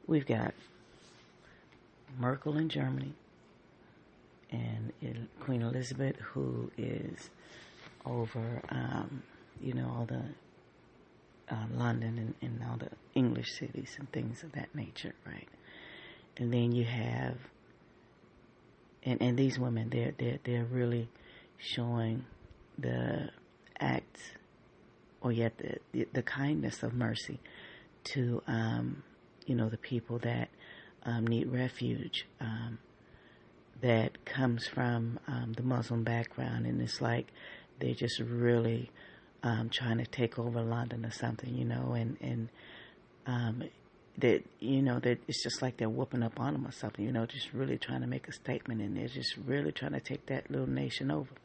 we've got Merkel in Germany, and Queen Elizabeth, who is over, all the London and all the English cities and things of that nature, right? And then you have, and these women, they're really showing the acts, or yet the kindness of mercy to, the people that need refuge, that comes from the Muslim background, and it's like they're just really trying to take over London or something, and that that it's just like they're whooping up on them or something, just really trying to make a statement, and they're just really trying to take that little nation over.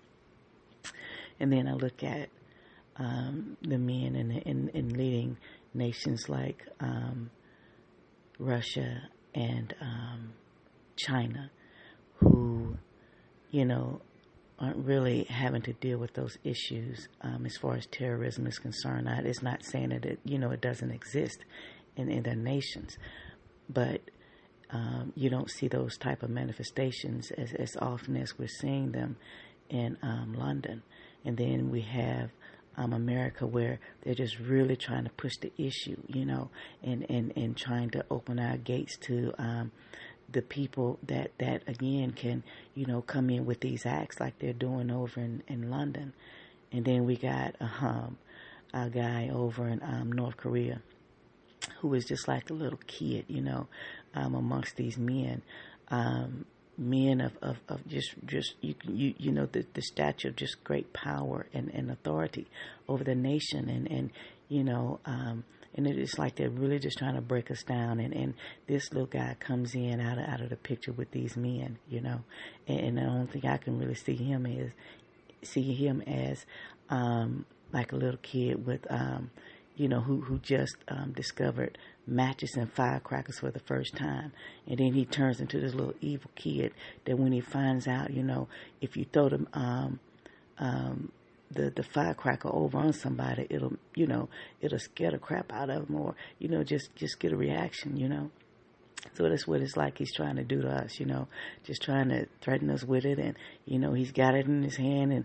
And then I look at the men in leading nations like Russia and China, who, aren't really having to deal with those issues as far as terrorism is concerned. It's not saying that it doesn't exist in their nations, but you don't see those type of manifestations as often as we're seeing them in London. And then we have America, where they're just really trying to push the issue, and trying to open our gates to the people that again can, come in with these acts like they're doing over in London. And then we got a guy over in North Korea, who is just like a little kid, amongst these men. Men of just the stature of just great power and authority over the nation, and it is like they're really just trying to break us down, and this little guy comes in out of the picture with these men, and the only thing I can really see him as like a little kid with who just discovered matches and firecrackers for the first time. And then he turns into this little evil kid that when he finds out, if you throw the firecracker over on somebody, it'll scare the crap out of him, or, just get a reaction, So that's what it's like he's trying to do to us, just trying to threaten us with it. And, he's got it in his hand, and,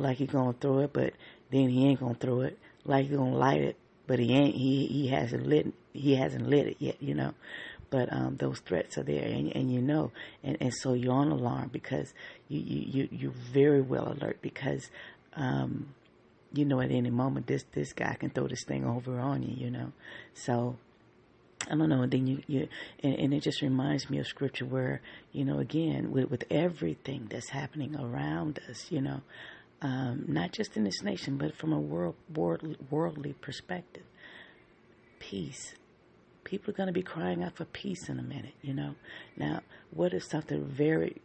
like he's going to throw it, but then he ain't going to throw it. Like he's going to light it, but he hasn't lit it yet, But those threats are there, and and so you're on alarm, because you're very well alert, because at any moment this guy can throw this thing over on you, So I don't know. And then and it just reminds me of scripture where, again, with everything that's happening around us, not just in this nation, but from a worldly perspective, peace. People are going to be crying out for peace in a minute, Now, what if something very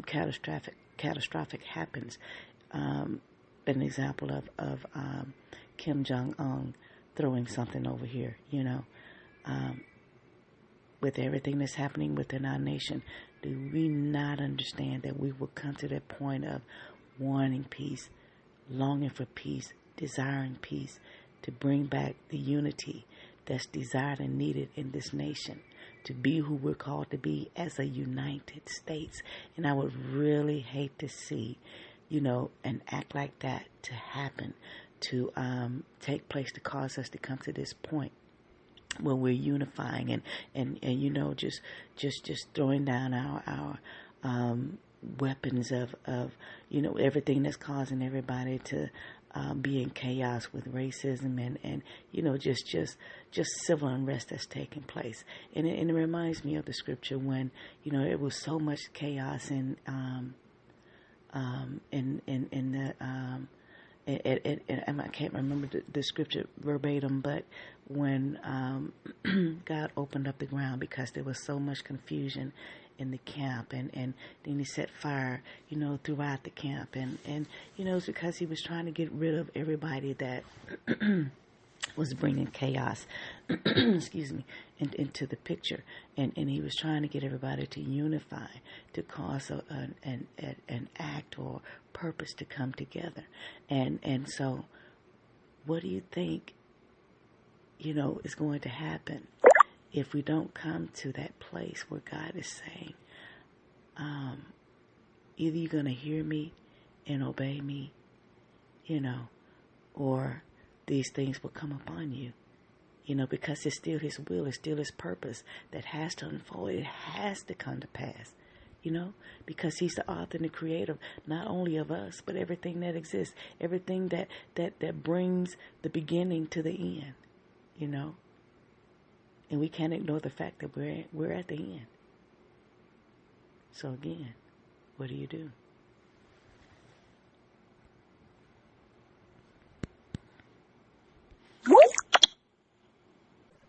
catastrophic happens? An example of Kim Jong-un throwing something over here, with everything that's happening within our nation. Do we not understand that we will come to that point of wanting peace, longing for peace, desiring peace, to bring back the unity that's desired and needed in this nation, to be who we're called to be as a United States? And I would really hate to see, an act like that to happen, to take place, to cause us to come to this point where we're unifying and just throwing down our weapons of everything that's causing everybody to be in chaos with racism and just civil unrest that's taking place. And it reminds me of the scripture when it was so much chaos in the and I can't remember the scripture verbatim, but when God opened up the ground, because there was so much confusion in the camp, and then he set fire, throughout the camp, and it's because he was trying to get rid of everybody that was bringing chaos, excuse me, into the picture, and he was trying to get everybody to unify, to cause an act or purpose to come together, and so, what do you think, is going to happen if we don't come to that place where God is saying, either you're going to hear me and obey me, or these things will come upon you, because it's still his will, it's still his purpose that has to unfold. It has to come to pass, because he's the author and the creator, not only of us, but everything that exists, everything that brings the beginning to the end, and we can't ignore the fact that we're at the end. So again, what do you do?